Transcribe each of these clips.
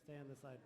stay on this side.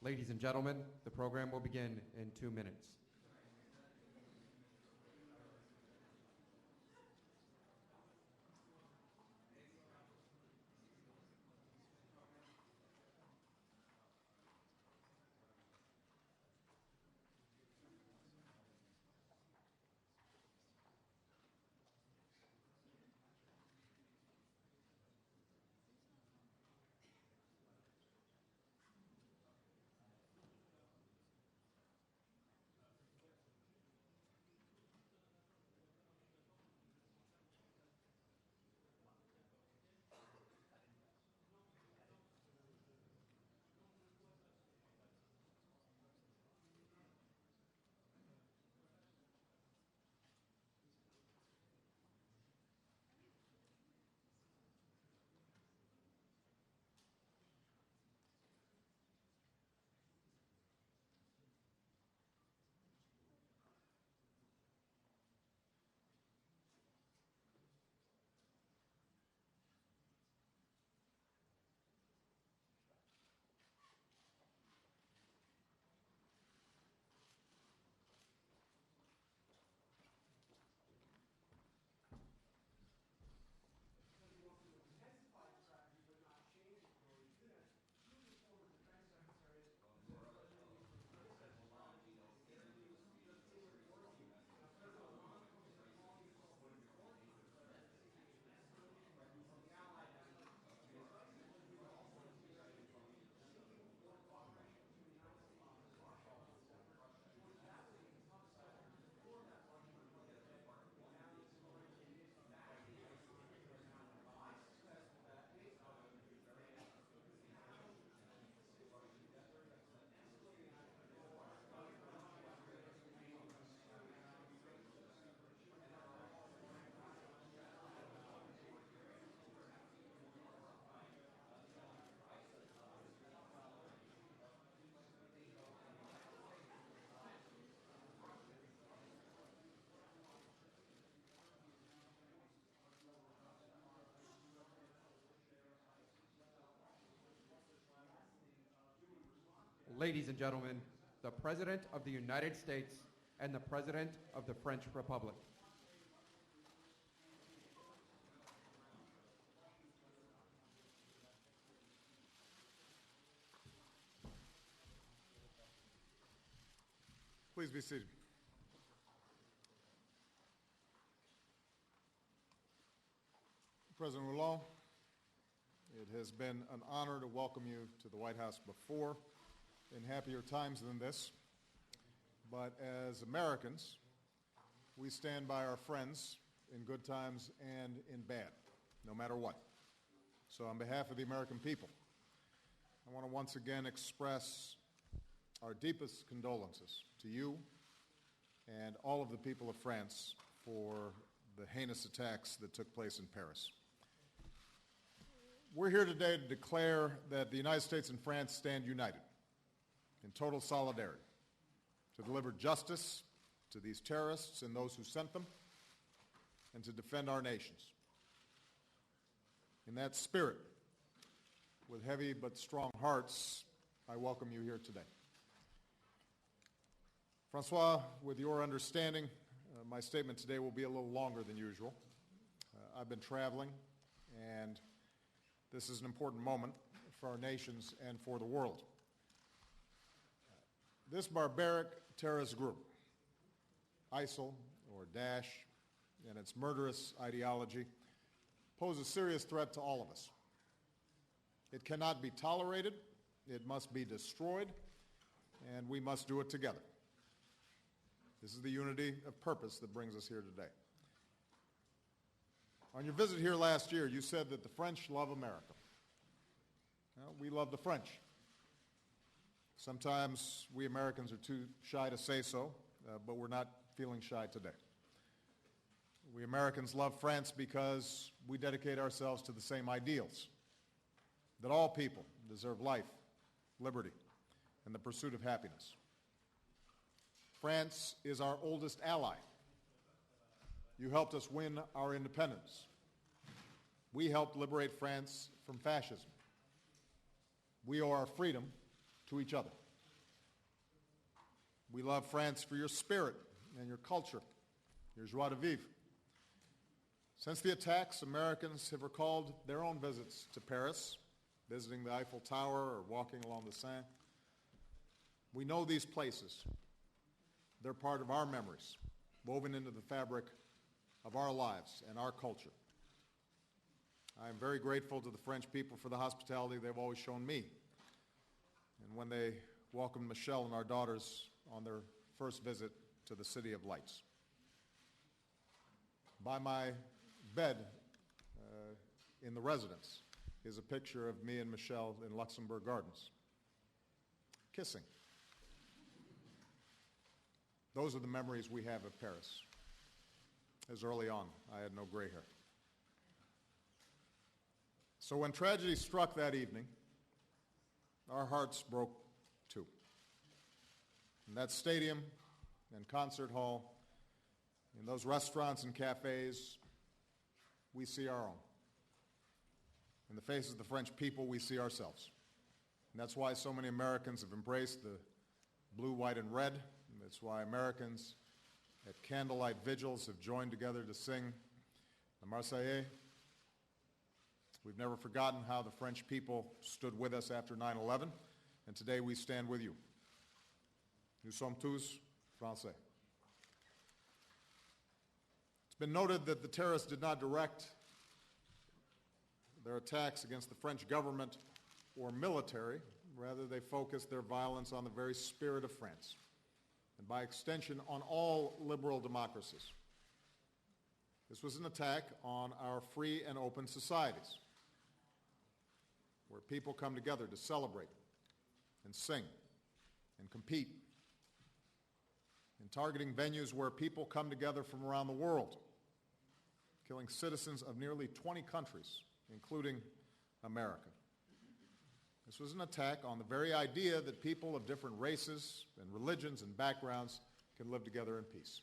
Ladies and gentlemen, the program will begin in 2 minutes. Ladies and gentlemen, the President of the United States and the President of the French Republic. Please be seated. President Hollande, it has been an honor to welcome you to the White House before in happier times than this. But as Americans, we stand by our friends in good times and in bad, no matter what. So on behalf of the American people, I want to once again express our deepest condolences to you and all of the people of France for the heinous attacks that took place in Paris. We're here today to declare that the United States and France stand united in total solidarity to deliver justice to these terrorists and those who sent them, and to defend our nations. In that spirit, with heavy but strong hearts, I welcome you here today. Francois, with your understanding, my statement today will be a little longer than usual. I've been traveling, and this is an important moment for our nations and for the world. This barbaric terrorist group, ISIL, or Daesh, and its murderous ideology, pose a serious threat to all of us. It cannot be tolerated, it must be destroyed, and we must do it together. This is the unity of purpose that brings us here today. On your visit here last year, you said that the French love America. Well, we love the French. Sometimes we Americans are too shy to say so, but we're not feeling shy today. We Americans love France because we dedicate ourselves to the same ideals, that all people deserve life, liberty, and the pursuit of happiness. France is our oldest ally. You helped us win our independence. We helped liberate France from fascism. We owe our freedom to each other. We love France for your spirit and your culture, your joie de vivre. Since the attacks, Americans have recalled their own visits to Paris, visiting the Eiffel Tower or walking along the Seine. We know these places. They're part of our memories, woven into the fabric of our lives and our culture. I am very grateful to the French people for the hospitality they've always shown me. And when they welcomed Michelle and our daughters on their first visit to the City of Lights. By my bed in the residence is a picture of me and Michelle in Luxembourg Gardens, kissing. Those are the memories we have of Paris. As early on, I had no gray hair. So when tragedy struck that evening, our hearts broke too. In that stadium and concert hall, in those restaurants and cafes, we see our own. In the faces of the French people, we see ourselves. And that's why so many Americans have embraced the blue, white, and red. And that's why Americans at candlelight vigils have joined together to sing the Marseillaise. We've never forgotten how the French people stood with us after 9/11, and today we stand with you. Nous sommes tous Français. It's been noted that the terrorists did not direct their attacks against the French government or military. Rather, they focused their violence on the very spirit of France, and by extension, on all liberal democracies. This was an attack on our free and open societies, where people come together to celebrate and sing and compete, and targeting venues where people come together from around the world, killing citizens of nearly 20 countries, including America. This was an attack on the very idea that people of different races and religions and backgrounds can live together in peace.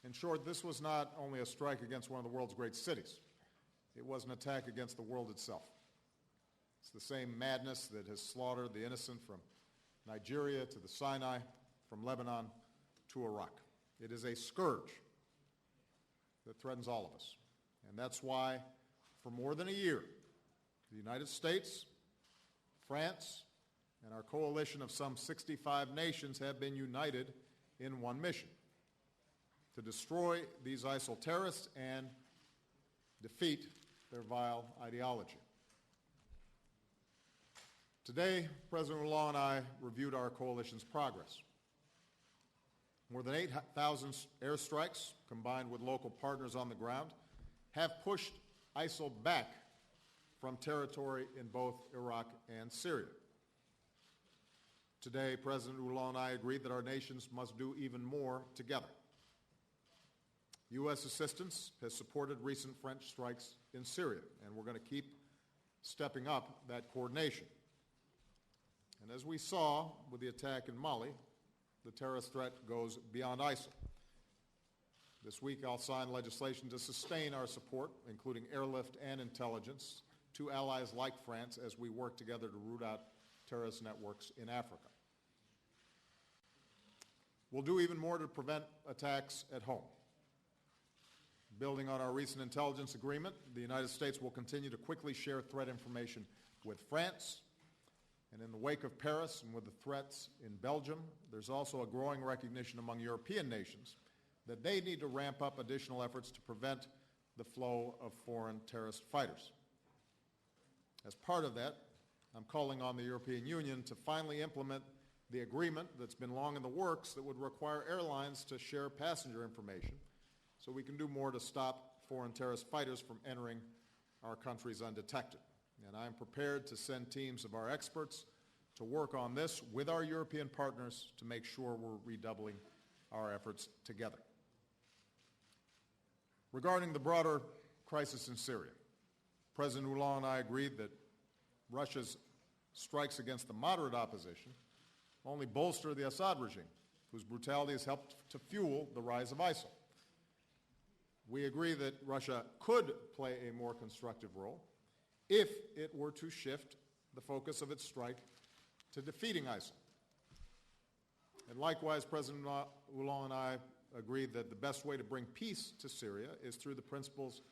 In short, this was not only a strike against one of the world's great cities. It was an attack against the world itself. It's the same madness that has slaughtered the innocent from Nigeria to the Sinai, from Lebanon to Iraq. It is a scourge that threatens all of us. And that's why, for more than a year, the United States, France, and our coalition of some 65 nations have been united in one mission: to destroy these ISIL terrorists and defeat their vile ideology. Today, President Hollande and I reviewed our coalition's progress. More than 8,000 airstrikes, combined with local partners on the ground, have pushed ISIL back from territory in both Iraq and Syria. Today, President Hollande and I agreed that our nations must do even more together. U.S. assistance has supported recent French strikes in Syria, and we're going to keep stepping up that coordination. And as we saw with the attack in Mali, the terrorist threat goes beyond ISIL. This week I'll sign legislation to sustain our support, including airlift and intelligence, to allies like France as we work together to root out terrorist networks in Africa. We'll do even more to prevent attacks at home. Building on our recent intelligence agreement, the United States will continue to quickly share threat information with France. And in the wake of Paris and with the threats in Belgium, there's also a growing recognition among European nations that they need to ramp up additional efforts to prevent the flow of foreign terrorist fighters. As part of that, I'm calling on the European Union to finally implement the agreement that's been long in the works that would require airlines to share passenger information so we can do more to stop foreign terrorist fighters from entering our countries undetected. And I'm prepared to send teams of our experts to work on this with our European partners to make sure we're redoubling our efforts together. Regarding the broader crisis in Syria, President Hollande and I agreed that Russia's strikes against the moderate opposition only bolster the Assad regime, whose brutality has helped to fuel the rise of ISIL. We agree that Russia could play a more constructive role if it were to shift the focus of its strike to defeating ISIL And likewise, President Hollande and I agreed that the best way to bring peace to Syria is through the principles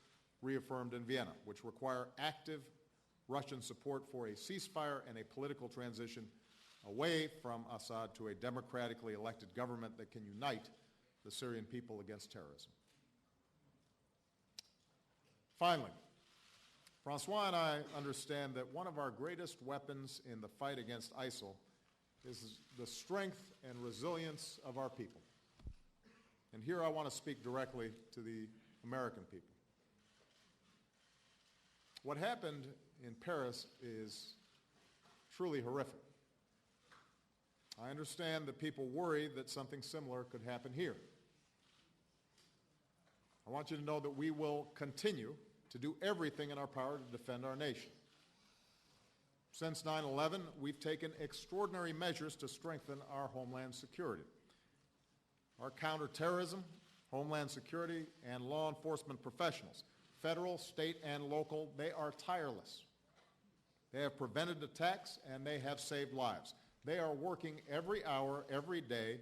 reaffirmed in Vienna, which require active Russian support for a ceasefire and a political transition away from Assad to a democratically elected government that can unite the Syrian people against terrorism. Finally, Francois and I understand that one of our greatest weapons in the fight against ISIL is the strength and resilience of our people. And here I want to speak directly to the American people. What happened in Paris is truly horrific. I understand that people worry that something similar could happen here. I want you to know that we will continue to do everything in our power to defend our nation. Since 9/11, we've taken extraordinary measures to strengthen our homeland security. Our counterterrorism, homeland security, and law enforcement professionals, federal, state, and local, they are tireless. They have prevented attacks, and they have saved lives. They are working every hour, every day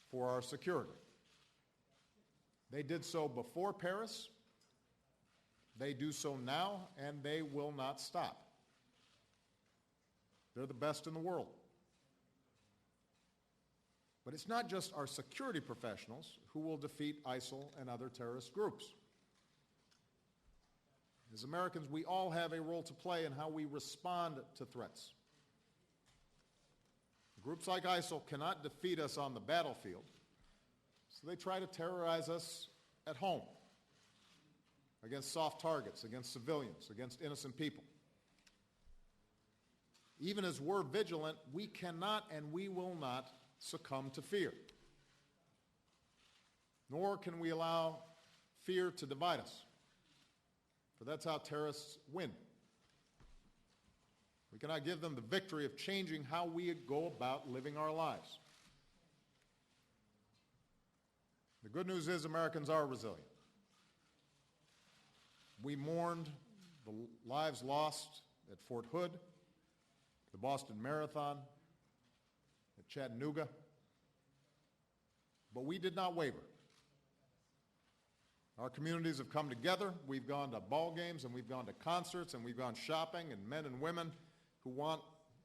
for our security. They did so before Paris, they do so now, and they will not stop. They're the best in the world. But it's not just our security professionals who will defeat ISIL and other terrorist groups. As Americans, we all have a role to play in how we respond to threats. Groups like ISIL cannot defeat us on the battlefield, so they try to terrorize us at home, against soft targets, against civilians, against innocent people. Even as we're vigilant, we cannot and we will not succumb to fear. Nor can we allow fear to divide us, for that's how terrorists win. We cannot give them the victory of changing how we go about living our lives. The good news is Americans are resilient. We mourned the lives lost at Fort Hood, the Boston Marathon, at Chattanooga, but we did not waver. Our communities have come together. We've gone to ball games, and we've gone to concerts, and we've gone shopping, and men and women who want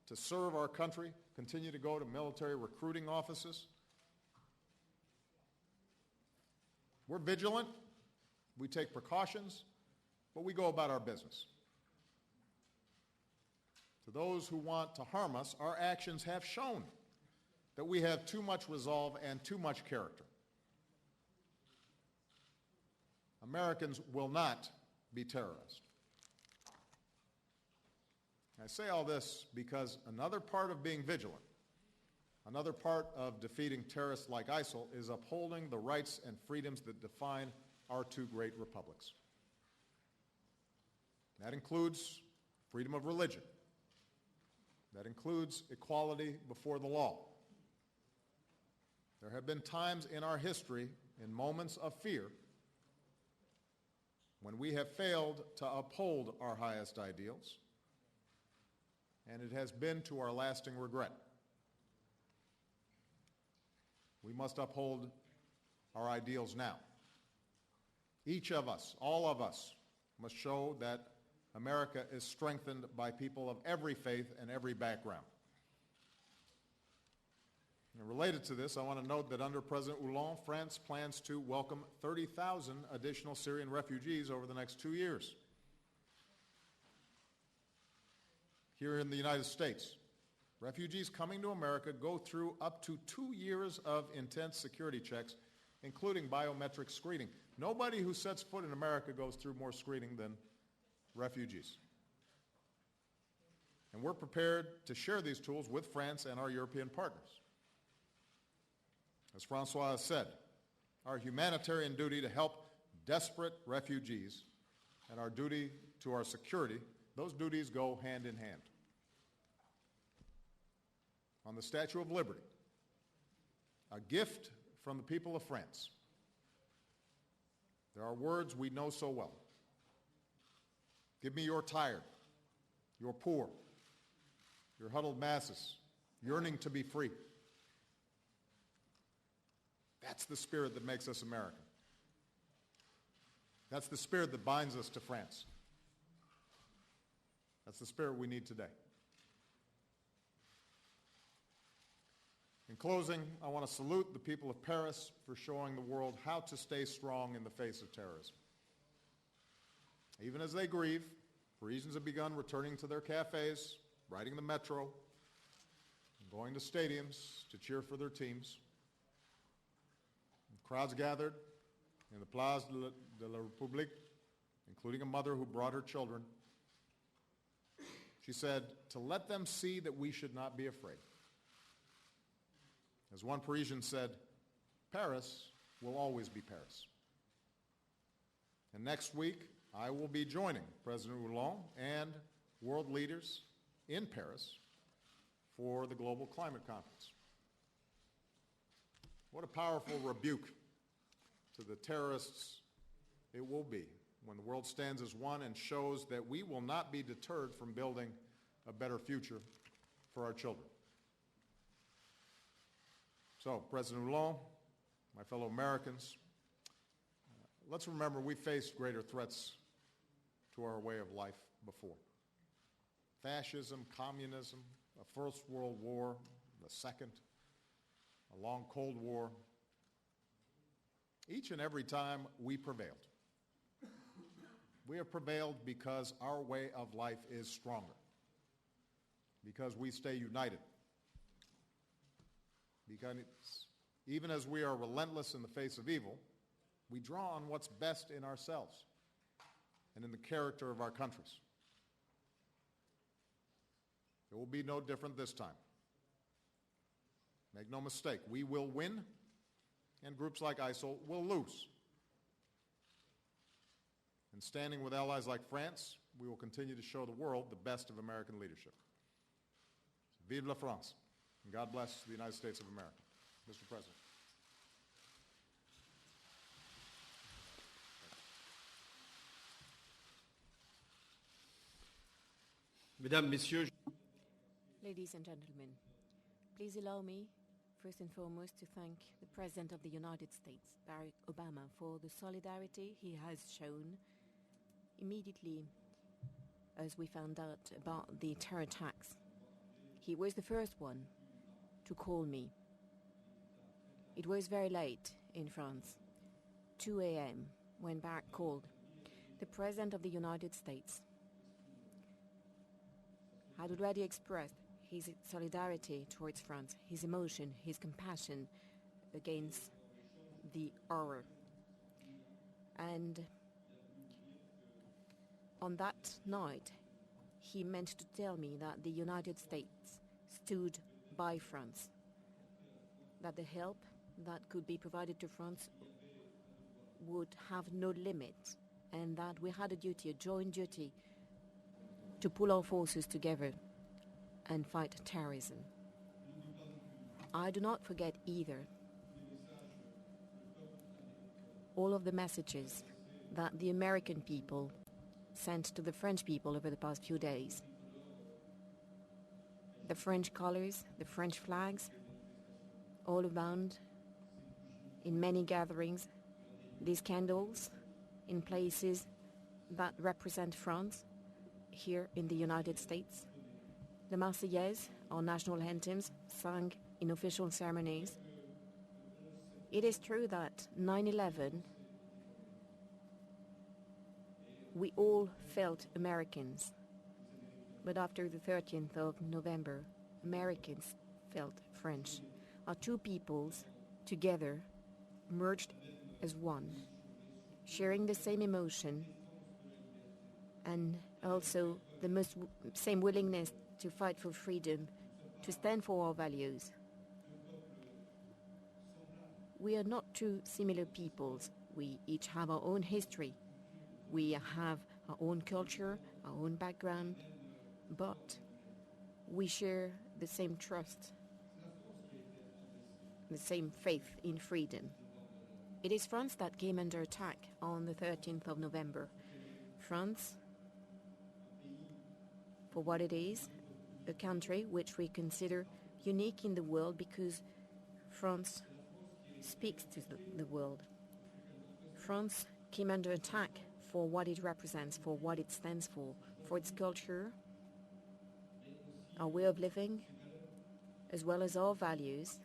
to serve our country continue to go to military recruiting offices. We're vigilant, we take precautions, but we go about our business. To those who want to harm us, our actions have shown that we have too much resolve and too much character. Americans will not be terrorized. I say all this because another part of being vigilant, another part of defeating terrorists like ISIL, is upholding the rights and freedoms that define our two great republics. That includes freedom of religion. That includes equality before the law. There have been times in our history, in moments of fear, when we have failed to uphold our highest ideals, and it has been to our lasting regret. We must uphold our ideals now. Each of us, all of us, must show that America is strengthened by people of every faith and every background. And related to this, I want to note that under President Hollande, France plans to welcome 30,000 additional Syrian refugees over the next 2 years. Here in the United States, refugees coming to America go through up to 2 years of intense security checks, including biometric screening. Nobody who sets foot in America goes through more screening than refugees. And we're prepared to share these tools with France and our European partners. As Francois has said, our humanitarian duty to help desperate refugees and our duty to our security, those duties go hand in hand. On the Statue of Liberty, a gift from the people of France, there are words we know so well. Give me your tired, your poor, your huddled masses, yearning to be free. That's the spirit that makes us American. That's the spirit that binds us to France. That's the spirit we need today. In closing, I want to salute the people of Paris for showing the world how to stay strong in the face of terrorism. Even as they grieve, Parisians have begun returning to their cafes, riding the metro, going to stadiums to cheer for their teams. Crowds gathered in the Place de la République, including a mother who brought her children. She said, to let them see that we should not be afraid. As one Parisian said, Paris will always be Paris. And next week, I will be joining President Hollande and world leaders in Paris for the Global Climate Conference. What a powerful rebuke to the terrorists it will be when the world stands as one and shows that we will not be deterred from building a better future for our children. So, President Hollande, my fellow Americans, let's remember we faced greater threats to our way of life before. Fascism, communism, a First World War, the Second, a long Cold War. Each and every time we prevailed. We have prevailed because our way of life is stronger, because we stay united, because even as we are relentless in the face of evil, we draw on what's best in ourselves and in the character of our countries. It will be no different this time. Make no mistake, we will win, and groups like ISIL will lose. And standing with allies like France, we will continue to show the world the best of American leadership. Vive la France, and God bless the United States of America. Mr. President. Mesdames, Messieurs, Ladies and gentlemen, please allow me, first and foremost, to thank the President of the United States, Barack Obama, for the solidarity he has shown immediately as we found out about the terror attacks. He was the first one to call me. It was very late in France, 2 a.m., when Barack called. The President of the United States had already expressed his solidarity towards France, his emotion, his compassion against the horror. And on that night, he meant to tell me that the United States stood by France, that the help that could be provided to France would have no limit, and that we had a duty, a joint duty, to pull our forces together and fight terrorism. I do not forget either all of the messages that the American people sent to the French people over the past few days. The French colors, the French flags, all around, in many gatherings, these candles in places that represent France, here in the United States. The Marseillaise, our national anthems, sung in official ceremonies. It is true that 9/11, we all felt Americans. But after the 13th of November, Americans felt French. Our two peoples, together, merged as one, sharing the same emotion and also the same willingness to fight for freedom, to stand for our values. We are not two similar peoples. We each have our own history. We have our own culture, our own background, but we share the same trust, the same faith in freedom. It is France that came under attack on the 13th of November. France, for what it is, a country which we consider unique in the world because France speaks to the world. France came under attack for what it represents, for what it stands for its culture, our way of living, as well as our values,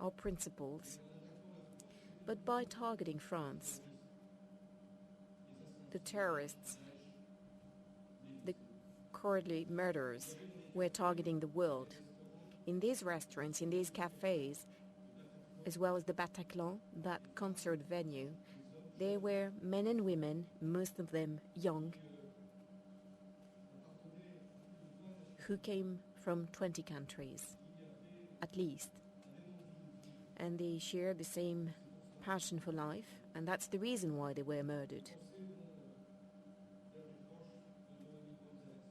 our principles. But by targeting France, the terrorists, the cowardly murderers, were targeting the world. In these restaurants, in these cafes, as well as the Bataclan, that concert venue, there were men and women, most of them young, who came from 20 countries, at least. And they shared the same passion for life, and that's the reason why they were murdered.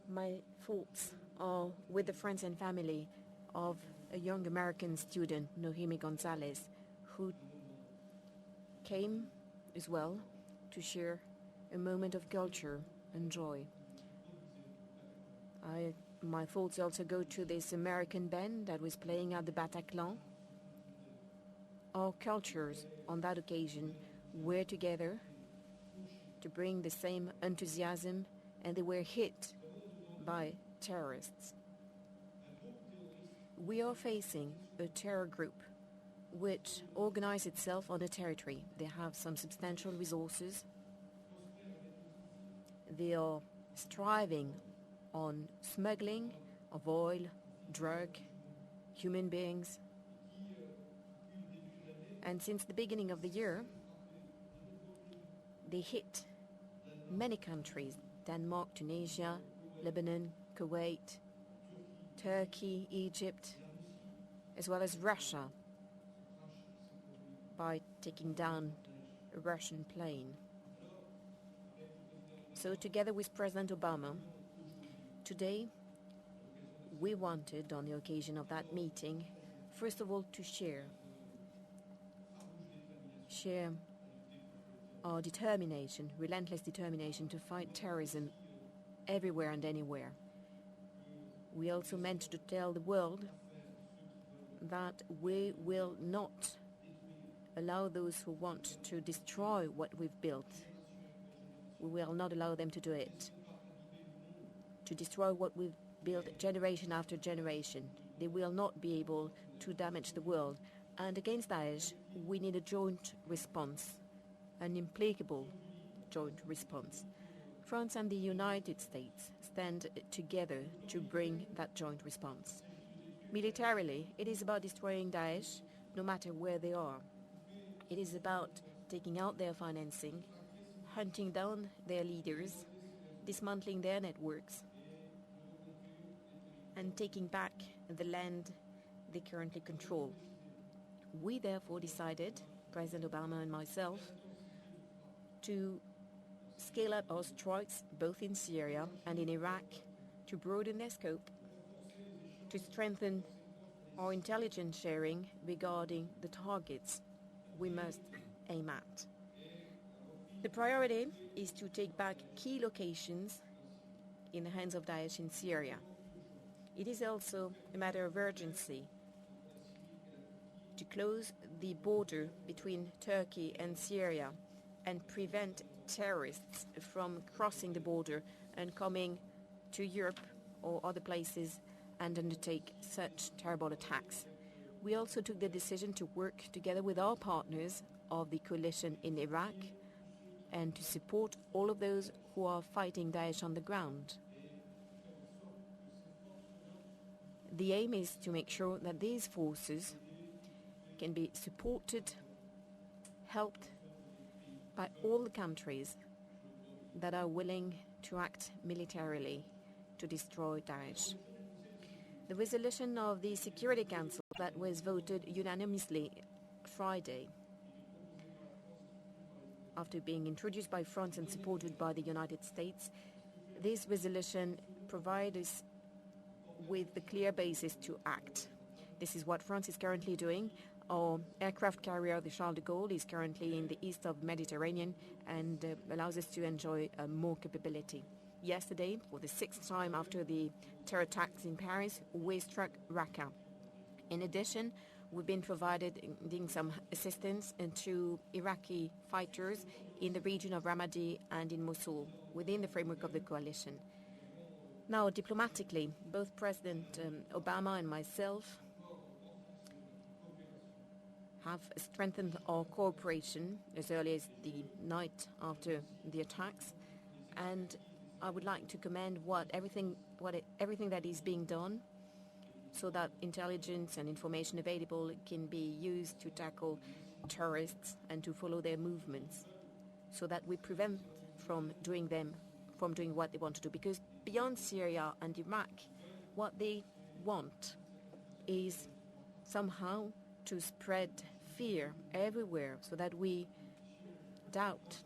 My thoughts are with the friends and family of a young American student, Nohemi Gonzalez, who came as well to share a moment of culture and joy. My thoughts also go to this American band that was playing at the Bataclan. Our cultures on that occasion were together to bring the same enthusiasm, and they were hit by terrorists. We are facing a terror group which organizes itself on a territory. They have some substantial resources. They are striving on smuggling of oil, drug, human beings. And since the beginning of the year, they hit many countries: Denmark, Tunisia, Lebanon, Kuwait, Turkey, Egypt, as well as Russia, by taking down a Russian plane. So together with President Obama, today we wanted, on the occasion of that meeting, first of all to share our determination, relentless determination to fight terrorism everywhere and anywhere. We also meant to tell the world that we will not allow those who want to destroy what we've built. We will not allow them to do it, to destroy what we've built generation after generation. They will not be able to damage the world. And against Daesh, we need a joint response, an implacable joint response. France and the United States stand together to bring that joint response. Militarily, it is about destroying Daesh, no matter where they are. It is about taking out their financing, hunting down their leaders, dismantling their networks, and taking back the land they currently control. We therefore decided, President Obama and myself, to scale up our strikes both in Syria and in Iraq, to broaden their scope, to strengthen our intelligence sharing regarding the targets we must aim at. The priority is to take back key locations in the hands of Daesh in Syria. It is also a matter of urgency to close the border between Turkey and Syria and prevent terrorists from crossing the border and coming to Europe or other places and undertake such terrible attacks. We also took the decision to work together with our partners of the coalition in Iraq and to support all of those who are fighting Daesh on the ground. The aim is to make sure that these forces can be supported, helped by all the countries that are willing to act militarily to destroy Daesh. The resolution of the Security Council that was voted unanimously Friday, after being introduced by France and supported by the United States, this resolution provides us with the clear basis to act. This is what France is currently doing. Our aircraft carrier, the Charles de Gaulle, is currently in the east of the Mediterranean and allows us to enjoy more capability. Yesterday, for the sixth time after the terror attacks in Paris, we struck Raqqa. In addition, We've been providing some assistance to Iraqi fighters in the region of Ramadi and in Mosul within the framework of the coalition. Now, diplomatically, both President Obama and myself have strengthened our cooperation as early as the night after the attacks, and I would like to commend everything that is being done so that intelligence and information available can be used to tackle terrorists and to follow their movements, so that we prevent from doing what they want to do. Because beyond Syria and Iraq, what they want is somehow to spread fear everywhere, so that we doubt,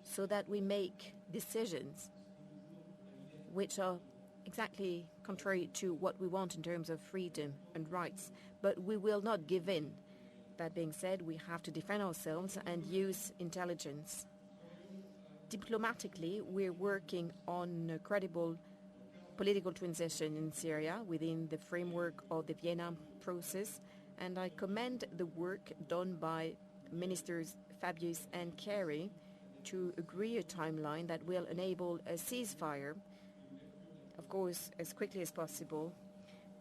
so that we make decisions which are exactly contrary to what we want in terms of freedom and rights. But we will not give in. That being said, we have to defend ourselves and use intelligence. Diplomatically, we're working on a credible political transition in Syria within the framework of the Vienna process, and I commend the work done by Ministers Fabius and Kerry to agree a timeline that will enable a ceasefire, of course, as quickly as possible,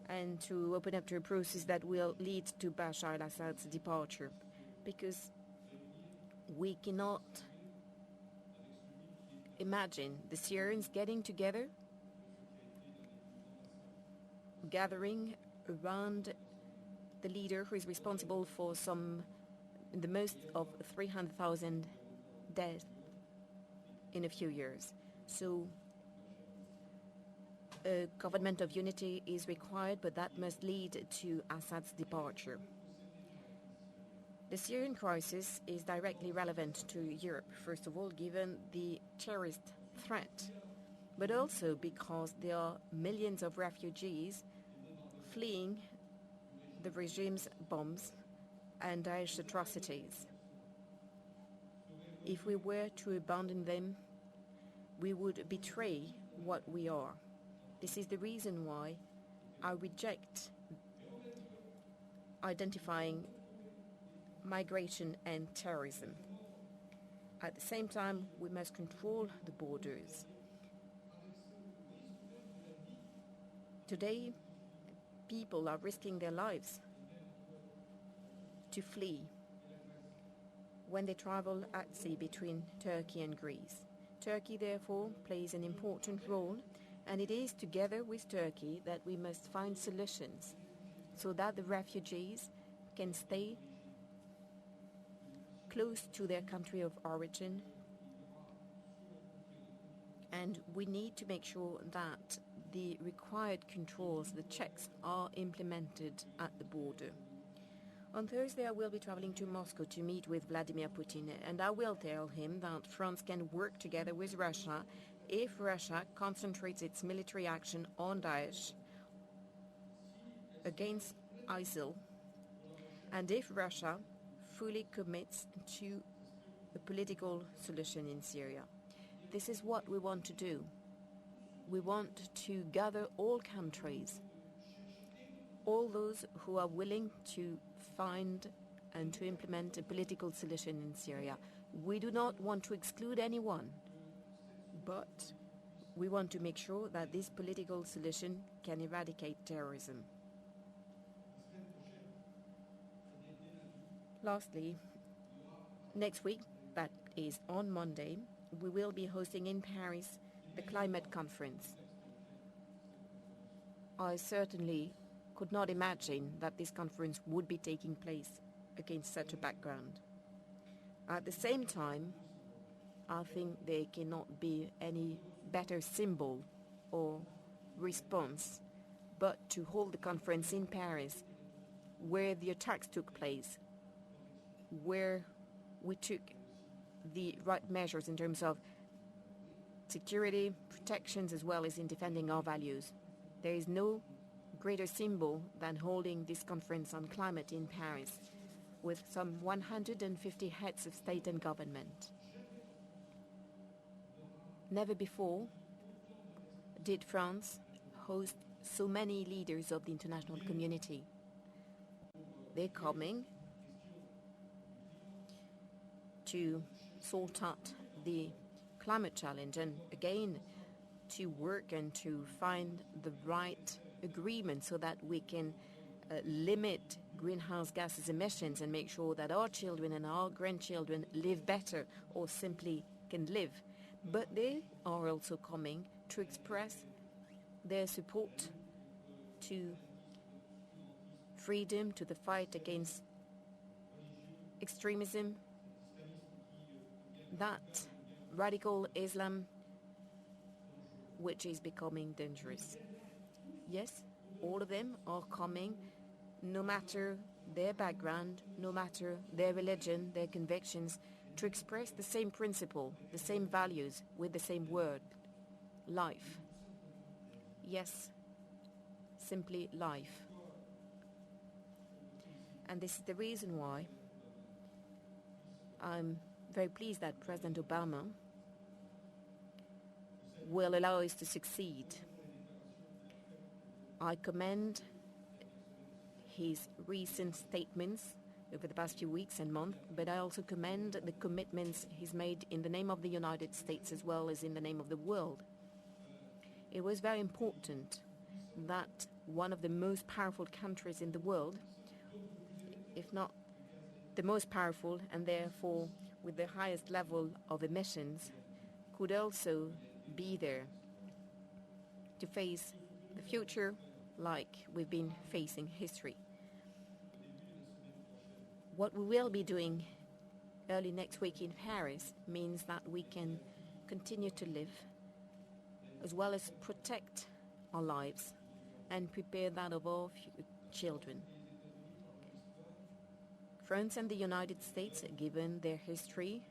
and to open up to a process that will lead to Bashar al-Assad's departure. Because we cannot imagine the Syrians getting together, gathering around the leader who is responsible for the most of 300,000 deaths in a few years. So a government of unity is required, but that must lead to Assad's departure. The Syrian crisis is directly relevant to Europe, first of all, given the terrorist threat, but also because there are millions of refugees fleeing the regime's bombs and Daesh atrocities. If we were to abandon them, we would betray what we are. This is the reason why I reject identifying migration and terrorism. At the same time, we must control the borders. Today, people are risking their lives to flee when they travel at sea between Turkey and Greece. Turkey, therefore, plays an important role, and it is together with Turkey that we must find solutions so that the refugees can stay close to their country of origin. And we need to make sure that the required controls, the checks, are implemented at the border. On Thursday, I will be traveling to Moscow to meet with Vladimir Putin, and I will tell him that France can work together with Russia if Russia concentrates its military action on Daesh against ISIL, and if Russia fully commits to a political solution in Syria. This is what we want to do. We want to gather all countries, all those who are willing to find and to implement a political solution in Syria. We do not want to exclude anyone, but we want to make sure that this political solution can eradicate terrorism. Lastly, next week, that is on Monday, we will be hosting in Paris the climate conference. I certainly could not imagine that this conference would be taking place against such a background. At the same time, I think there cannot be any better symbol or response but to hold the conference in Paris, where the attacks took place, where we took the right measures in terms of security, protections, as well as in defending our values. There is no greater symbol than holding this conference on climate in Paris with some 150 heads of state and government. Never before did France host so many leaders of the international community. They're coming to sort out the climate challenge and again to work and to find the right agreement so that we can limit greenhouse gases emissions and make sure that our children and our grandchildren live better or simply can live. But they are also coming to express their support to freedom, to the fight against extremism, that radical Islam which is becoming dangerous. Yes, all of them are coming, no matter their background, no matter their religion, their convictions, to express the same principle, the same values, with the same word, life. Yes, simply life. And this is the reason why I'm very pleased that President Obama will allow us to succeed. I commend his recent statements over the past few weeks and months, but I also commend the commitments he's made in the name of the United States as well as in the name of the world. It was very important that one of the most powerful countries in the world, if not the most powerful and therefore with the highest level of emissions, could also be there to face the future like we've been facing history. What we will be doing early next week in Paris means that we can continue to live as well as protect our lives and prepare that of our children. France and the United States, given their history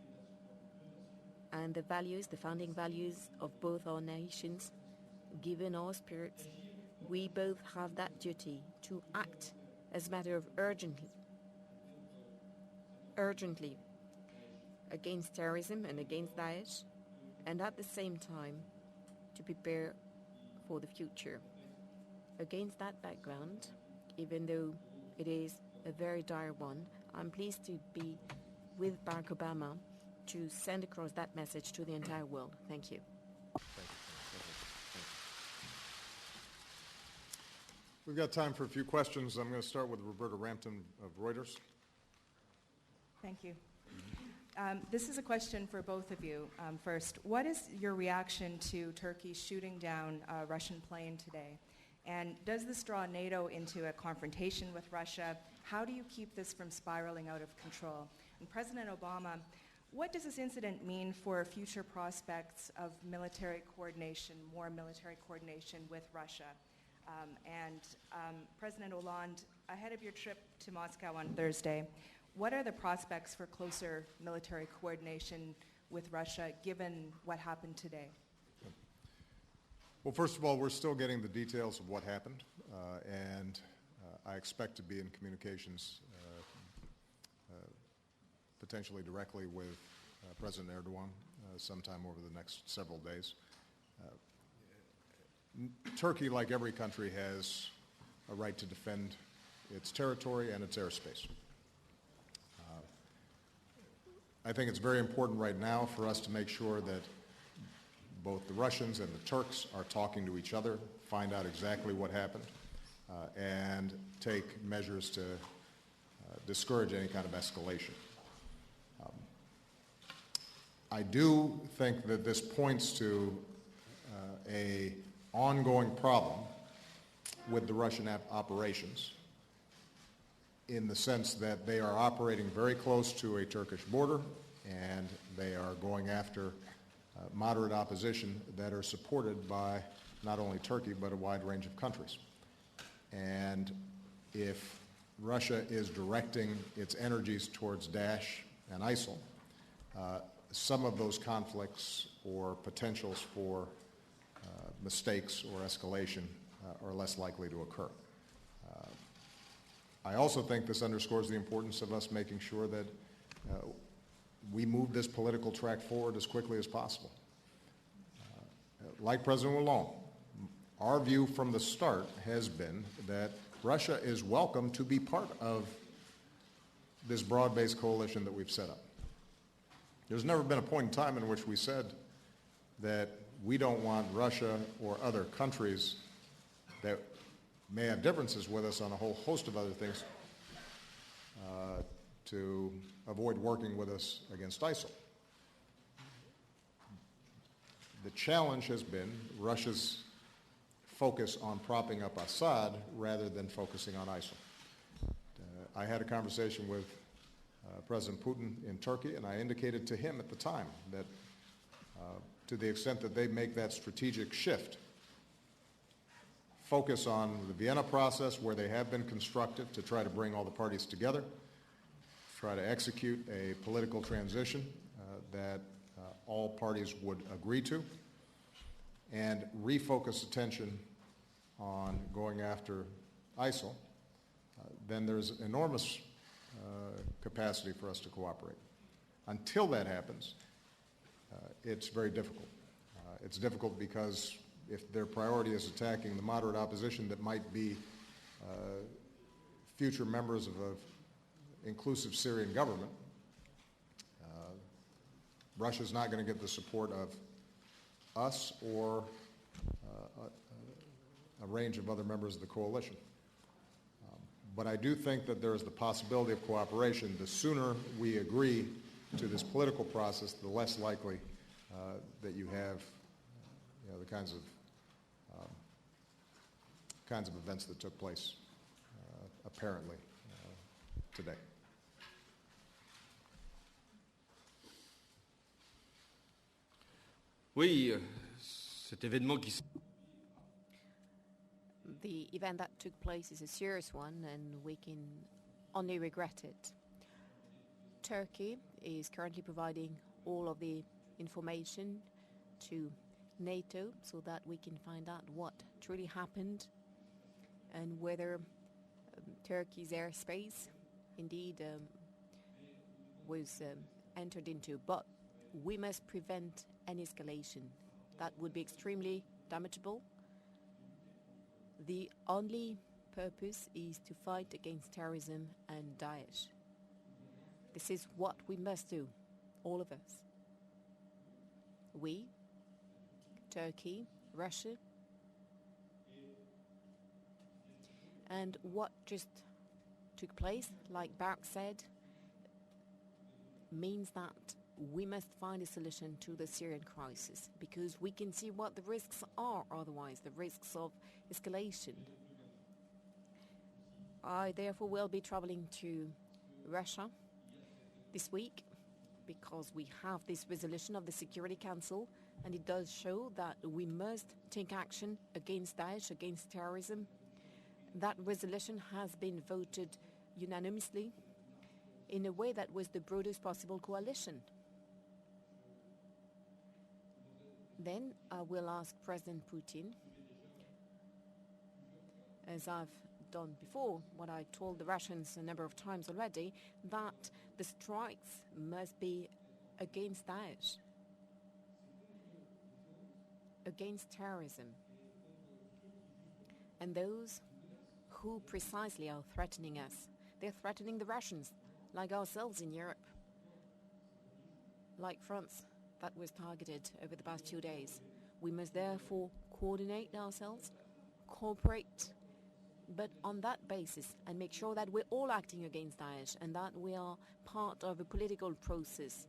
and the values, the founding values of both our nations, given our spirits, we both have that duty to act as a matter of urgently against terrorism and against Daesh, and at the same time to prepare for the future. Against that background, even though it is a very dire one, I'm pleased to be with Barack Obama to send across that message to the entire world. Thank you. We've got time for a few questions. I'm going to start with Roberta Rampton of Reuters. Thank you. This is a question for both of you. First, what is your reaction to Turkey shooting down a Russian plane today? And does this draw NATO into a confrontation with Russia? How do you keep this from spiraling out of control? And President Obama, what does this incident mean for future prospects of military coordination, more military coordination with Russia? President Hollande, ahead of your trip to Moscow on Thursday, what are the prospects for closer military coordination with Russia, given what happened today? Well, first of all, we're still getting the details of what happened, and I expect to be in communications potentially directly with President Erdogan sometime over the next several days. Turkey, like every country, has a right to defend its territory and its airspace. I think it's very important right now for us to make sure that both the Russians and the Turks are talking to each other, find out exactly what happened, and take measures to discourage any kind of escalation. I do think that this points to an ongoing problem with the Russian operations, in the sense that they are operating very close to a Turkish border, and they are going after moderate opposition that are supported by not only Turkey but a wide range of countries. And if Russia is directing its energies towards Daesh and ISIL, some of those conflicts or potentials for mistakes or escalation are less likely to occur. I also think this underscores the importance of us making sure that we move this political track forward as quickly as possible. Like President Hollande, our view from the start has been that Russia is welcome to be part of this broad-based coalition that we've set up. There's never been a point in time in which we said that we don't want Russia or other countries that may have differences with us on a whole host of other things to avoid working with us against ISIL. The challenge has been Russia's focus on propping up Assad rather than focusing on ISIL. I had a conversation with President Putin in Turkey, and I indicated to him at the time that to the extent that they make that strategic shift, focus on the Vienna process where they have been constructive to try to bring all the parties together, try to execute a political transition that all parties would agree to, and refocus attention on going after ISIL, then there's enormous capacity for us to cooperate. Until that happens, it's very difficult. It's difficult because if their priority is attacking the moderate opposition that might be future members of an inclusive Syrian government, Russia's not going to get the support of us or a range of other members of the coalition. But I do think that there is the possibility of cooperation. The sooner we agree to this political process, the less likely that you have the kinds of events that took place apparently today. Oui, cet événement qui... The event that took place is a serious one, and we can only regret it. Turkey is currently providing all of the information to NATO so that we can find out what truly happened and whether Turkey's airspace indeed was entered into. But we must prevent an escalation. That would be extremely damageable. The only purpose is to fight against terrorism and Daesh. This is what we must do, all of us. We, Turkey, Russia, and what just took place, like Barak said, means that we must find a solution to the Syrian crisis, because we can see what the risks are otherwise, the risks of escalation. I therefore will be traveling to Russia this week because we have this resolution of the Security Council, and it does show that we must take action against Daesh, against terrorism. That resolution has been voted unanimously in a way that was the broadest possible coalition. Then I will ask President Putin, as I've done before, what I told the Russians a number of times already, that the strikes must be against Daesh, against terrorism, and those who precisely are threatening us. They're threatening the Russians, like ourselves in Europe, like France, that was targeted over the past 2 days. We must therefore coordinate ourselves, cooperate, but on that basis, and make sure that we're all acting against Daesh and that we are part of a political process,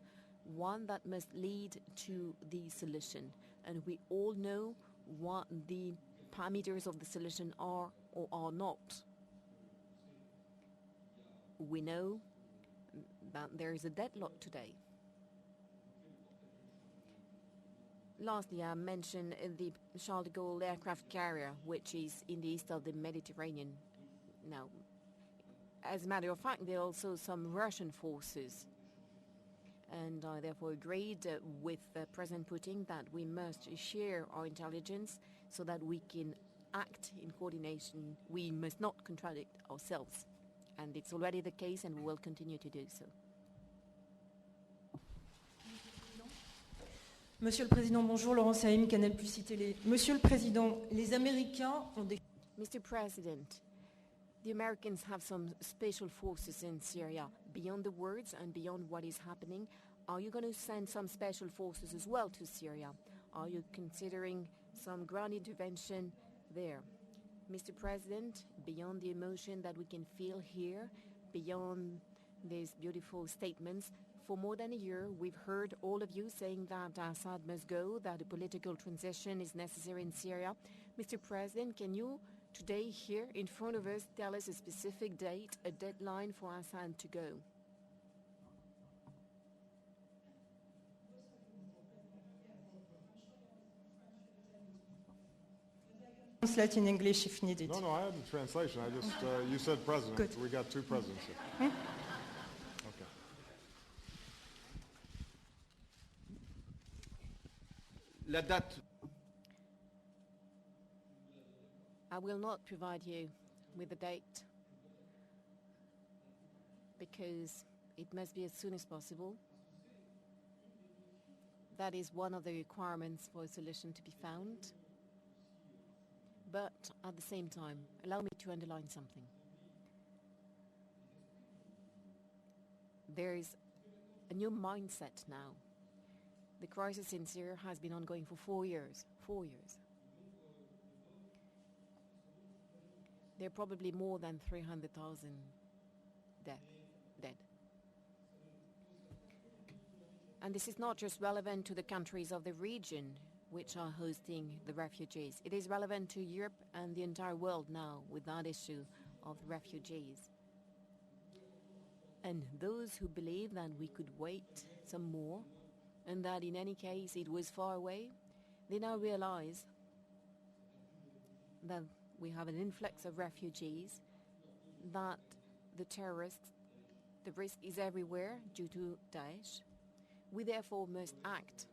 one that must lead to the solution. And we all know what the parameters of the solution are or are not. We know that there is a deadlock today. Lastly, I mentioned the Charles de Gaulle aircraft carrier, which is in the east of the Mediterranean. Now, as a matter of fact, there are also some Russian forces. And I therefore agreed with President Putin that we must share our intelligence so that we can act in coordination. We must not contradict ourselves. And it's already the case, and we will continue to do so. Monsieur le Président, bonjour, Laurence Haïm, Canal Plus Télé. Monsieur le Président, les Américains ont des... Mr. President, the Americans have some special forces in Syria. beyond the words and beyond what is happening, are you going to send some special forces as well to Syria? Are you considering some ground intervention there? Mr. President, beyond the emotion that we can feel here, beyond these beautiful statements, for more than a year, we've heard all of you saying that Assad must go, that a political transition is necessary in Syria. Mr. President, can you today here in front of us tell us a specific date, a deadline for Assad to go? Translate in English if needed. No, I had a translation. I just, you said president. Good. We got two presidents here. Okay. La date, I will not provide you with a date because it must be as soon as possible. That is one of the requirements for a solution to be found. But at the same time, allow me to underline something. There is a new mindset now. The crisis in Syria has been ongoing for 4 years. 4 years. There are probably more than 300,000 dead. And this is not just relevant to the countries of the region which are hosting the refugees. It is relevant to Europe and the entire world now with that issue of refugees. And those who believe that we could wait some more and that in any case it was far away, they now realize that we have an influx of refugees, that the terrorists, the risk is everywhere due to Daesh. We therefore must act.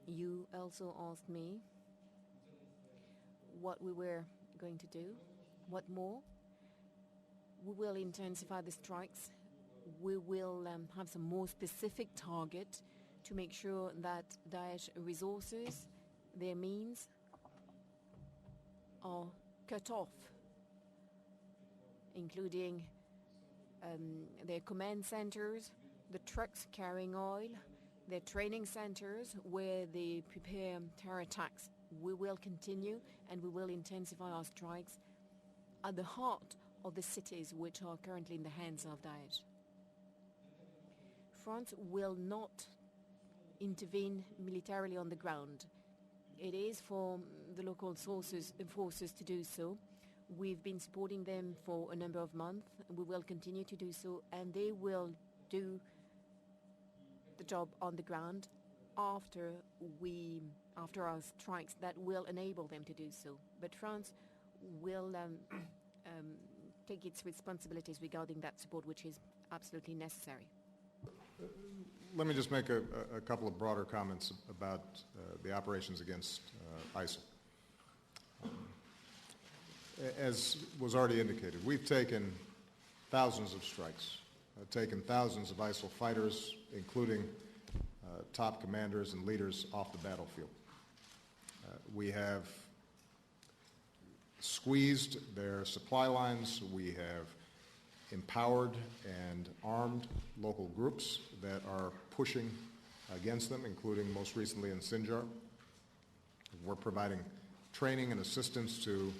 You also asked me what we were going to do. What more? We will intensify the strikes. We will have some more specific target to make sure that Daesh resources, their means, are cut off, including their command centers, the trucks carrying oil, their training centers where they prepare terror attacks. We will continue and we will intensify our strikes at the heart of the cities which are currently in the hands of Daesh. France will not intervene militarily on the ground. It is for the local forces to do so. We've been supporting them for a number of months. We will continue to do so, and they will do the job on the ground after our strikes that will enable them to do so. But France will take its responsibilities regarding that support, which is absolutely necessary. Let me just make a couple of broader comments about the operations against ISIL. As was already indicated, we've taken thousands of strikes, taken thousands of ISIL fighters, including top commanders and leaders, off the battlefield. We have squeezed their supply lines. We have empowered and armed local groups that are pushing against them, including most recently in Sinjar. We're providing training and assistance to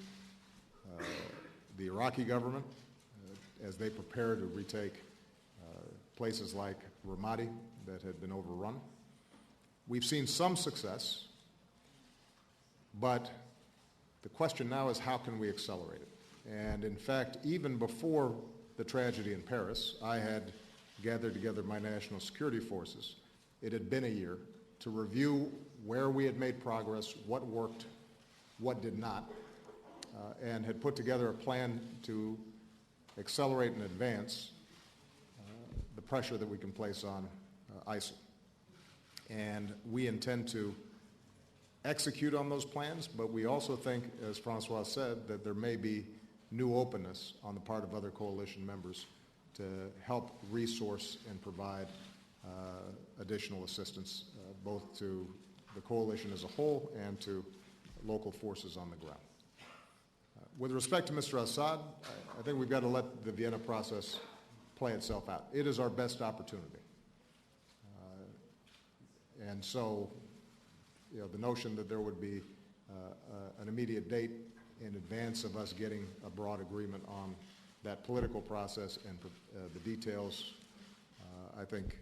the Iraqi government as they prepare to retake places like Ramadi that had been overrun. We've seen some success, but the question now is how can we accelerate it? And in fact, even before the tragedy in Paris, I had gathered together my national security forces. It had been a year to review where we had made progress, what worked, what did not, and had put together a plan to accelerate and advance the pressure that we can place on ISIL. And we intend to execute on those plans, but we also think, as Francois said, that there may be new openness on the part of other coalition members to help resource and provide additional assistance both to the coalition as a whole and to local forces on the ground. With respect to Mr. Assad, I think we've got to let the Vienna process play itself out. It is our best opportunity. And so, the notion that there would be an immediate date in advance of us getting a broad agreement on that political process and the details, I think,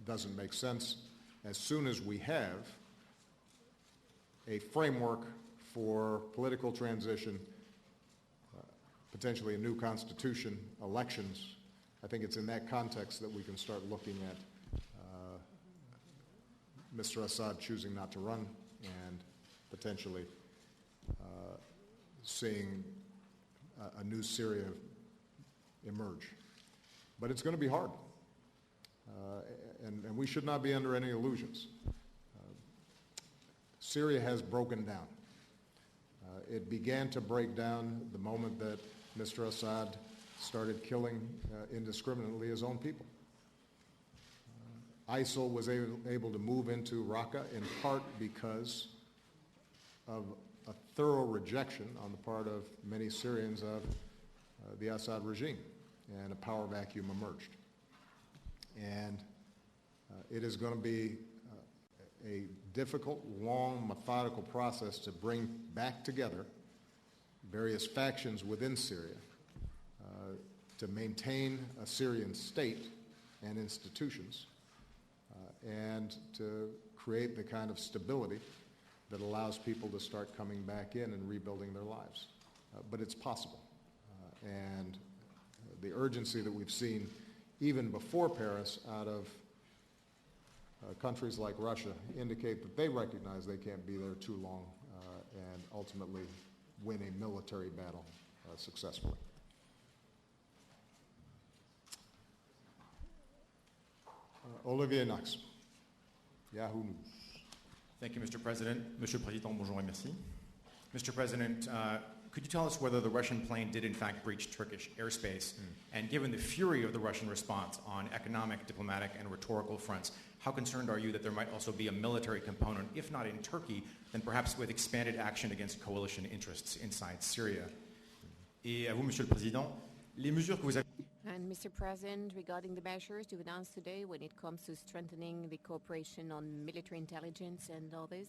doesn't make sense. As soon as we have a framework for political transition, potentially a new constitution, elections, I think it's in that context that we can start looking at Mr. Assad choosing not to run and potentially seeing a new Syria emerge. But it's going to be hard, and we should not be under any illusions. Syria has broken down. It began to break down the moment that Mr. Assad started killing indiscriminately his own people. ISIL was able to move into Raqqa in part because of a thorough rejection on the part of many Syrians of the Assad regime, and a power vacuum emerged. And it is going to be a difficult, long, methodical process to bring back together various factions within Syria to maintain a Syrian state and institutions and to create the kind of stability that allows people to start coming back in and rebuilding their lives. But it's possible. And the urgency that we've seen even before Paris out of countries like Russia indicate that they recognize they can't be there too long and ultimately win a military battle successfully. Olivier Knox, Yahoo News. Thank you, Mr. President. Monsieur le Président, bonjour et merci. Mr. President, could you tell us whether the Russian plane did in fact breach Turkish airspace? And given the fury of the Russian response on economic, diplomatic, and rhetorical fronts, how concerned are you that there might also be a military component, if not in Turkey, then perhaps with expanded action against coalition interests inside Syria? Et à vous, Monsieur le Président, les mesures que vous avez... And Mr. President, regarding the measures you've announced today when it comes to strengthening the cooperation on military intelligence and others,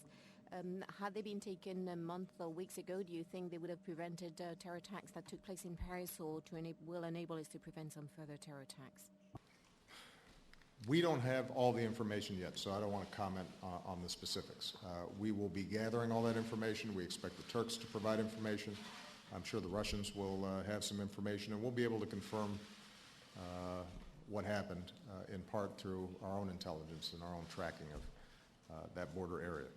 had they been taken a month or weeks ago, do you think they would have prevented terror attacks that took place in Paris, or will enable us to prevent some further terror attacks? We don't have all the information yet, so I don't want to comment on the specifics. We will be gathering all that information. We expect the Turks to provide information. I'm sure the Russians will have some information, and we'll be able to confirm what happened in part through our own intelligence and our own tracking of that border area.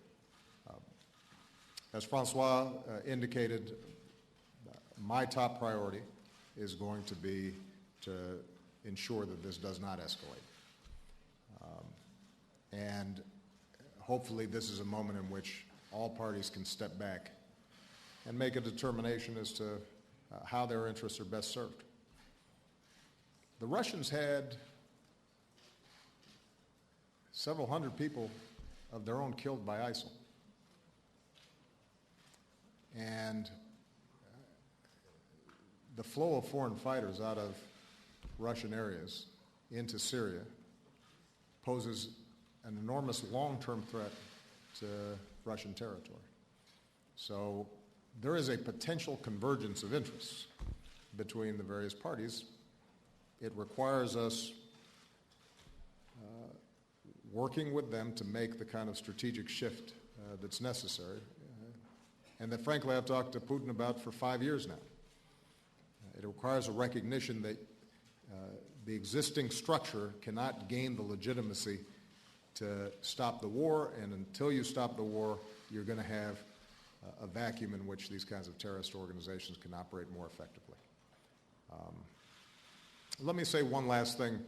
As Francois indicated, my top priority is going to be to ensure that this does not escalate. And hopefully this is a moment in which all parties can step back and make a determination as to how their interests are best served. The Russians had several hundred people of their own killed by ISIL. And the flow of foreign fighters out of Russian areas into Syria poses an enormous long-term threat to Russian territory. So there is a potential convergence of interests between the various parties. It requires us working with them to make the kind of strategic shift that's necessary, and that frankly I've talked to Putin about for 5 years now. It requires a recognition that the existing structure cannot gain the legitimacy to stop the war, and until you stop the war, you're going to have a vacuum in which these kinds of terrorist organizations can operate more effectively. Let me say one last thing,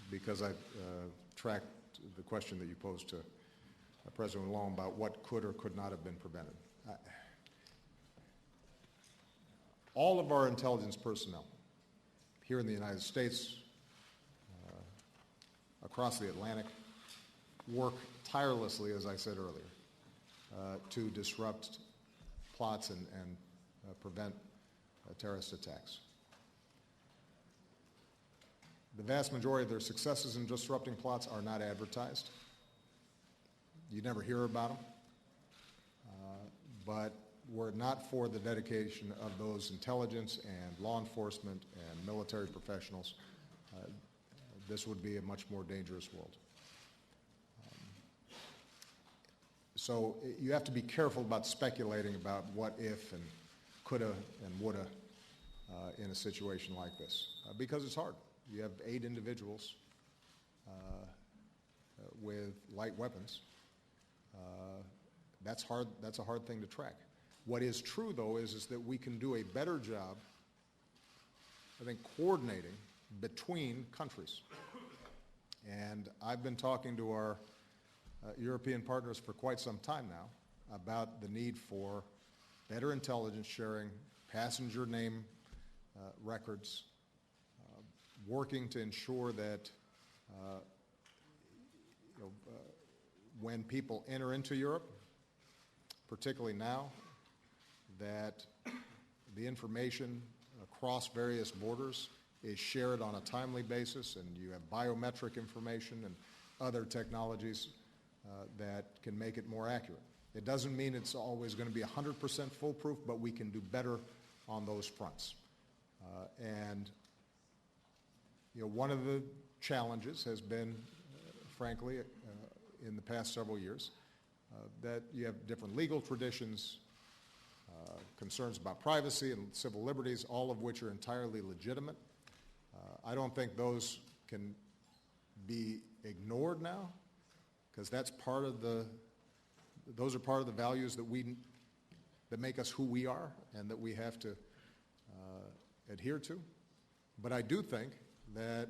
because I tracked the question that you posed to President Hollande about what could or could not have been prevented. All of our intelligence personnel here in the United States, across the Atlantic, work tirelessly, as I said earlier, to disrupt plots and prevent terrorist attacks. The vast majority of their successes in disrupting plots are not advertised. You never hear about them. But were it not for the dedication of those intelligence and law enforcement and military professionals, this would be a much more dangerous world. So you have to be careful about speculating about what if and coulda and woulda in a situation like this, because it's hard. You have 8 individuals with light weapons. That's hard. That's a hard thing to track. What is true, though, is that we can do a better job, I think, coordinating between countries. And I've been talking to our European partners for quite some time now about the need for better intelligence sharing, passenger name records, working to ensure that when people enter into Europe, particularly now, that the information across various borders is shared on a timely basis, and you have biometric information and other technologies that can make it more accurate. It doesn't mean it's always going to be 100% foolproof, but we can do better on those fronts. And one of the challenges has been, frankly, in the past several years, that you have different legal traditions, concerns about privacy and civil liberties, all of which are entirely legitimate. I don't think those can be ignored now, because those are part of the values that make us who we are and that we have to adhere to. But I do think that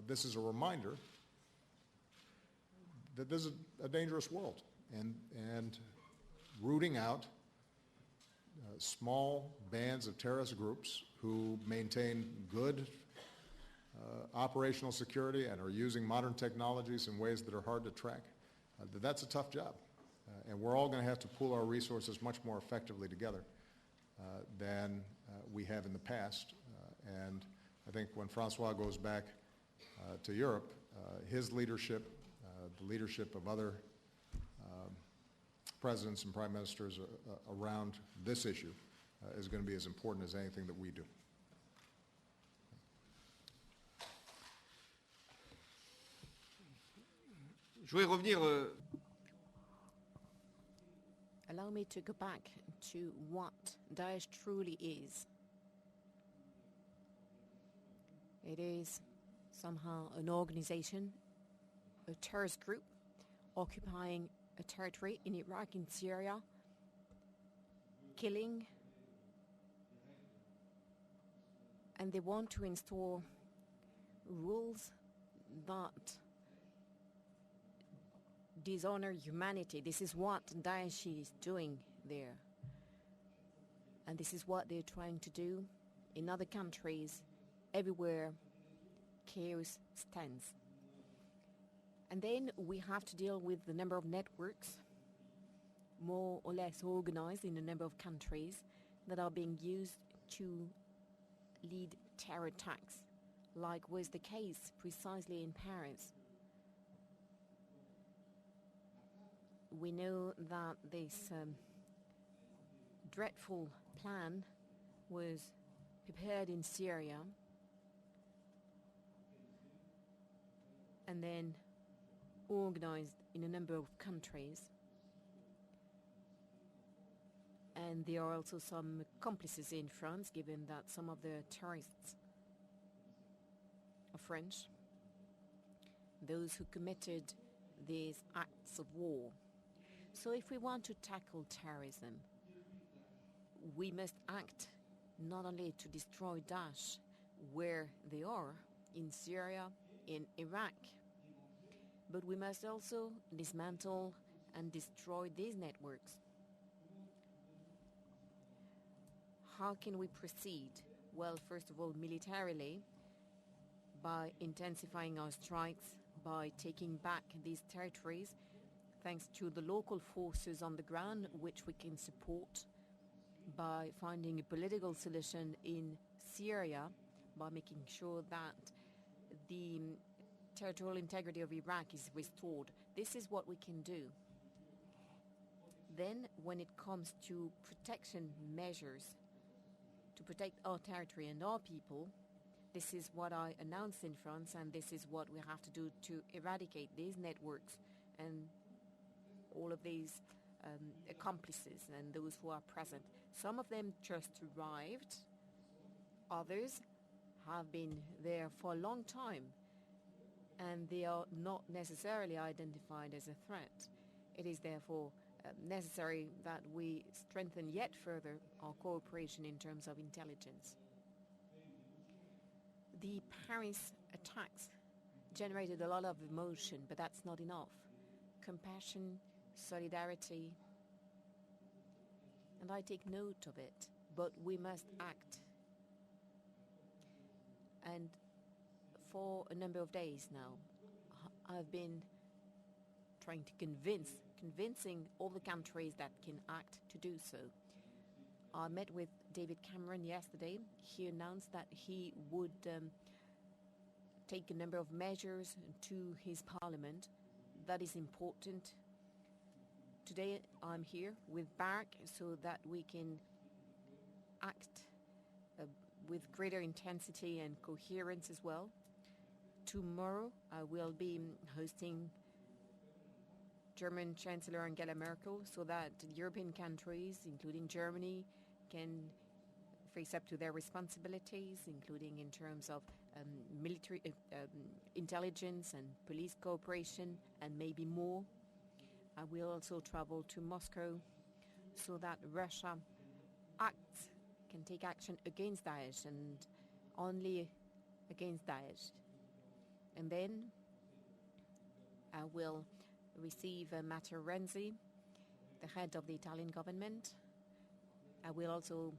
this is a reminder that this is a dangerous world, and rooting out small bands of terrorist groups who maintain good operational security and are using modern technologies in ways that are hard to track, that's a tough job. And we're all going to have to pool our resources much more effectively together than we have in the past. And I think when Francois goes back to Europe, his leadership, the leadership of other presidents and prime ministers around this issue is going to be as important as anything that we do. Je voudrais revenir. Allow me to go back to what Daesh truly is. It is somehow an organization, a terrorist group occupying a territory in Iraq and Syria, killing, and they want to install rules that dishonor humanity. This is what Daesh is doing there. And this is what they're trying to do in other countries, everywhere chaos stands. And then we have to deal with the number of networks, more or less organized in a number of countries, that are being used to lead terror attacks, like was the case precisely in Paris. We know that this dreadful plan was prepared in Syria and then organized in a number of countries. And there are also some accomplices in France, given that some of the terrorists are French, those who committed these acts of war. So if we want to tackle terrorism, we must act not only to destroy Daesh where they are, in Syria, in Iraq, but we must also dismantle and destroy these networks. How can we proceed? Well, first of all, militarily, by intensifying our strikes, by taking back these territories, thanks to the local forces on the ground, which we can support, by finding a political solution in Syria, by making sure that the territorial integrity of Iraq is restored. This is what we can do. Then, when it comes to protection measures to protect our territory and our people, this is what I announced in France, and this is what we have to do to eradicate these networks and all of these accomplices and those who are present. Some of them just arrived. Others have been there for a long time, and they are not necessarily identified as a threat. It is therefore necessary that we strengthen yet further our cooperation in terms of intelligence. The Paris attacks generated a lot of emotion, but that's not enough. Compassion, solidarity, and I take note of it, but we must act. And for a number of days now, I've been trying to convincing all the countries that can act to do so. I met with David Cameron yesterday. He announced that he would take a number of measures to his parliament. That is important. Today I'm here with Barack so that we can act with greater intensity and coherence as well. Tomorrow I will be hosting German Chancellor Angela Merkel so that European countries, including Germany, can face up to their responsibilities, including in terms of military intelligence and police cooperation, and maybe more. I will also travel to Moscow so that Russia can take action against Daesh and only against Daesh. And then I will receive Matteo Renzi, the head of the Italian government. I will also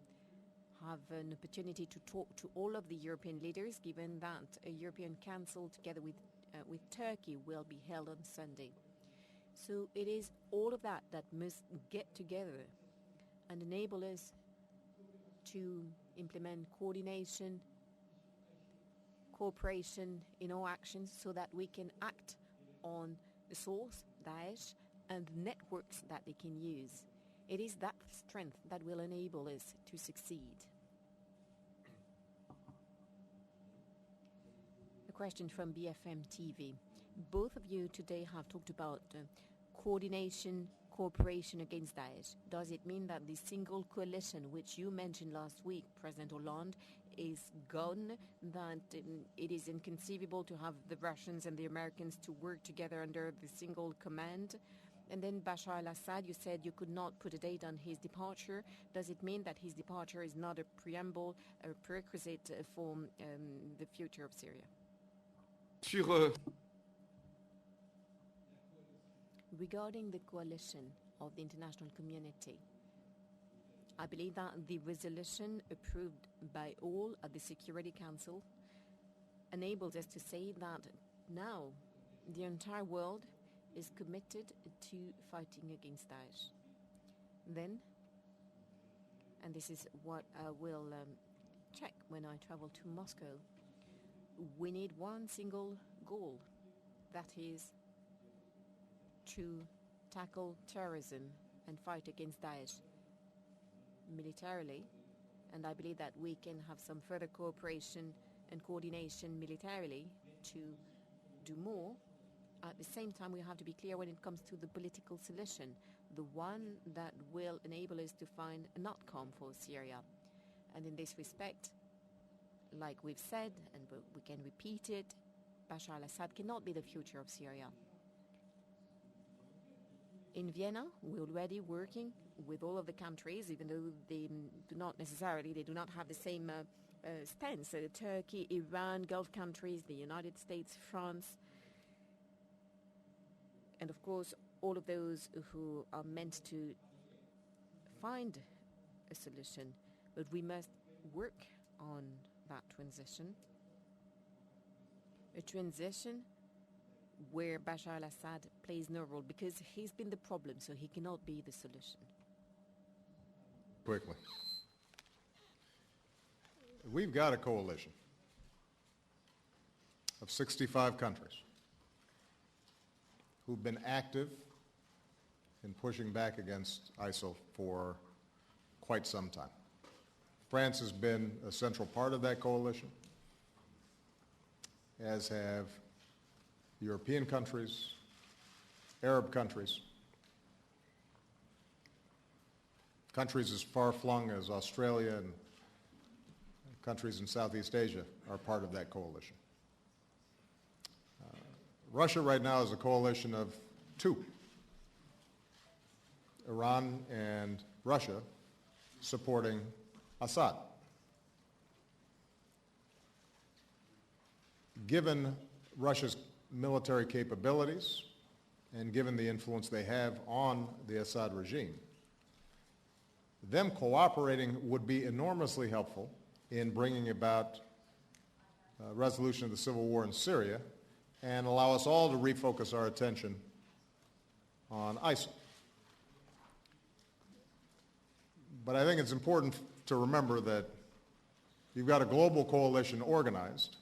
have an opportunity to talk to all of the European leaders, given that a European Council together with Turkey will be held on Sunday. So it is all of that that must get together and enable us to implement coordination, cooperation in all actions so that we can act on the source, Daesh, and the networks that they can use. It is that strength that will enable us to succeed. A question from BFM TV. Both of you today have talked about coordination, cooperation against Daesh. Does it mean that the single coalition, which you mentioned last week, President Hollande, is gone, that it is inconceivable to have the Russians and the Americans to work together under the single command? And then Bashar al-Assad, you said you could not put a date on his departure. Does it mean that his departure is not a prerequisite for the future of Syria? Regarding the coalition of the international community, I believe that the resolution approved by all at the Security Council enables us to say that now the entire world is committed to fighting against Daesh. Then, and this is what I will check when I travel to Moscow, we need one single goal, that is to tackle terrorism and fight against Daesh militarily, and I believe that we can have some further cooperation and coordination militarily to do more. At the same time, we have to be clear when it comes to the political solution, the one that will enable us to find an outcome for Syria. And in this respect, like we've said, and we can repeat it, Bashar al-Assad cannot be the future of Syria. In Vienna, we're already working with all of the countries, even though they do not have the same stance. Turkey, Iran, Gulf countries, the United States, France, and of course, all of those who are meant to find a solution. But we must work on that transition. A transition where Bashar al-Assad plays no role, because he's been the problem, so he cannot be the solution. quickly. We've got a coalition of 65 countries who've been active in pushing back against ISIL for quite some time. France has been a central part of that coalition, as have European countries, Arab countries, countries as far-flung as Australia and countries in Southeast Asia are part of that coalition. Russia right now is a coalition of two, Iran and Russia supporting Assad. Given Russia's military capabilities and given the influence they have on the Assad regime, them cooperating would be enormously helpful in bringing about resolution of the civil war in Syria and allow us all to refocus our attention on ISIL. But I think it's important to remember that you've got a global coalition organized.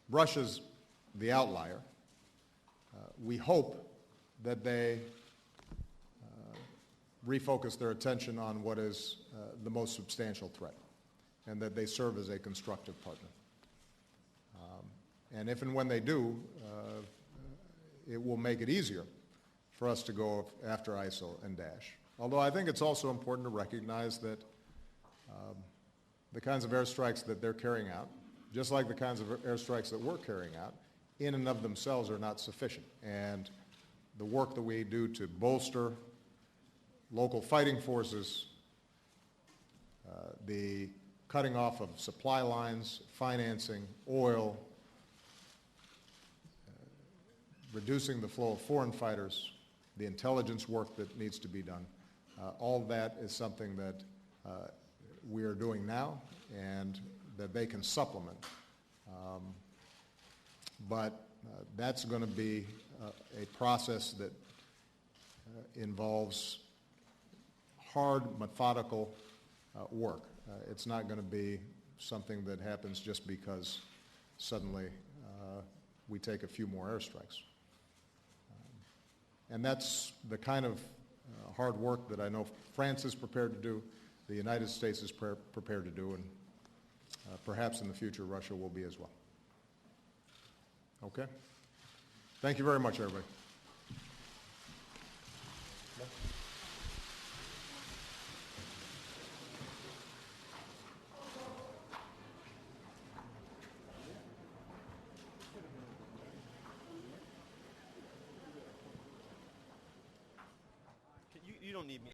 Russia's the outlier. We hope that they refocus their attention on what is the most substantial threat, and that they serve as a constructive partner. And if and when they do, it will make it easier for us to go after ISIL and Daesh. Although I think it's also important to recognize that the kinds of airstrikes that they're carrying out, just like the kinds of airstrikes that we're carrying out, in and of themselves are not sufficient. And the work that we do to bolster local fighting forces, the cutting off of supply lines, financing, oil, reducing the flow of foreign fighters, the intelligence work that needs to be done, all that is something that we are doing now and that they can supplement. But that's going to be a process that involves hard, methodical work. It's not going to be something that happens just because suddenly we take a few more airstrikes. And that's the kind of hard work that I know France is prepared to do, the United States is prepared to do, and perhaps in the future Russia will be as well. Okay? Thank you very much, everybody. You don't need me.